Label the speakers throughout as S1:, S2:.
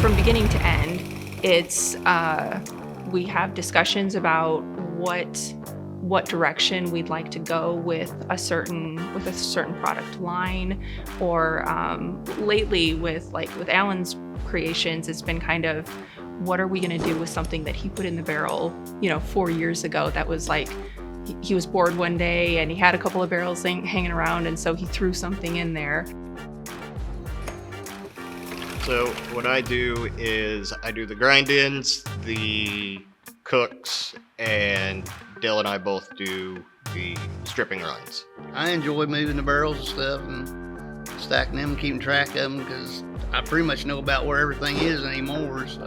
S1: from beginning to end, it's we have discussions about what direction we'd like to go with a certain product line, or lately with Alan's creations, it's been kind of, what are we going to do with something that he put in the barrel 4 years ago that was like, he was bored one day and he had a couple of barrels hanging around, and so he threw something in there.
S2: So what I do is I do the grind-ins, the cooks, and Dale and I both do the stripping runs.
S3: I enjoy moving the barrels and stuff and stacking them, keeping track of them, because I pretty much know about where everything is anymore. So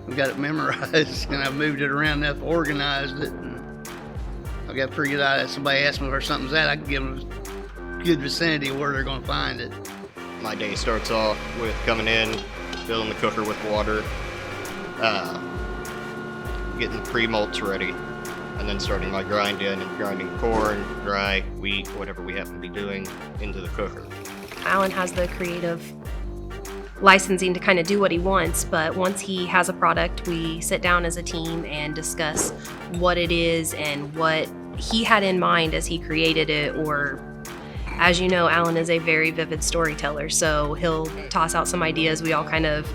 S3: I've got it memorized, and I've moved it around enough, organized it, and I've got a pretty good idea. If somebody asks me where something's at, I can give them a good vicinity of where they're going to find it.
S2: My day starts off with coming in, filling the cooker with water, getting the pre-malts ready, and then starting my grind in and grinding corn, rye, wheat, whatever we happen to be doing into the cooker.
S4: Alan has the creative licensing to kind of do what he wants, but once he has a product, we sit down as a team and discuss what it is and what he had in mind as he created it. Or, as you know, Alan is a very vivid storyteller, so he'll toss out some ideas. We all kind of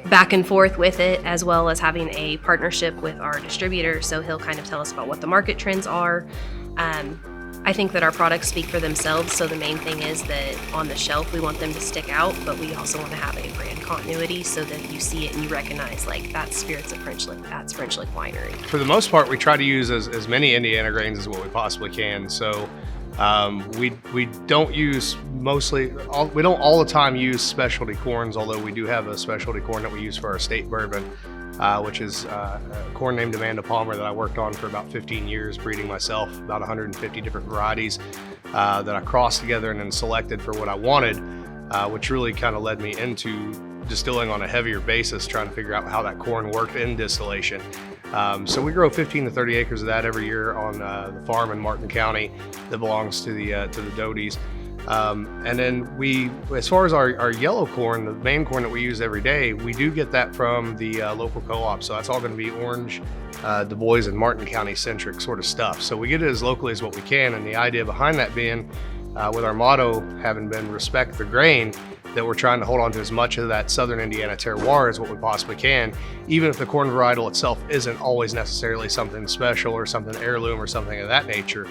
S4: back and forth with it, as well as having a partnership with our distributor, so he'll kind of tell us about what the market trends are. I think that our products speak for themselves, so the main thing is that on the shelf we want them to stick out, but we also want to have a brand continuity so that you see it and you recognize, like, that's Spirits of French Lick, that's French Lick Winery.
S5: For the most part, we try to use as many Indiana grains as what we possibly can. So we don't use we don't all the time use specialty corns, although we do have a specialty corn that we use for our state bourbon, which is a corn named Amanda Palmer that I worked on for about 15 years, breeding myself, about 150 different varieties that I crossed together and then selected for what I wanted, which really kind of led me into distilling on a heavier basis, trying to figure out how that corn worked in distillation. So we grow 15 to 30 acres of that every year on the farm in Martin County that belongs to the Doties. And then as far as our yellow corn, the main corn that we use every day, we do get that from the local co-op. So that's all going to be Orange, Du Bois, and Martin County centric sort of stuff. So we get it as locally as what we can. And the idea behind that being, with our motto having been respect the grain, that we're trying to hold on to as much of that southern Indiana terroir as what we possibly can, even if the corn varietal itself isn't always necessarily something special or something heirloom or something of that nature.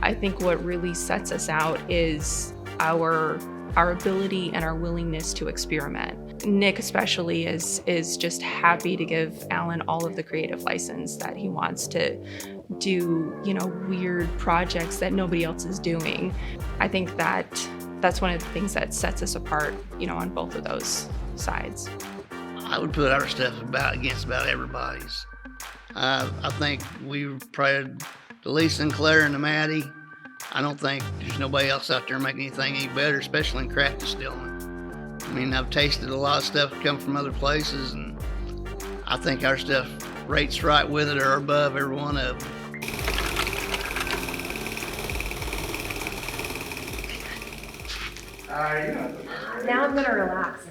S1: I think what really sets us out is our ability and our willingness to experiment. Nick especially is just happy to give Alan all of the creative license that he wants to do, weird projects that nobody else is doing. I think that's one of the things that sets us apart, on both of those sides.
S3: I would put our stuff against about everybody's. I think we were probably the Lee Sinclair and the Maddie. I don't think there's nobody else out there making anything any better, especially in craft distilling. I mean, I've tasted a lot of stuff come from other places, and I think our stuff rates right with it or above every one of them.
S4: Now I'm gonna relax.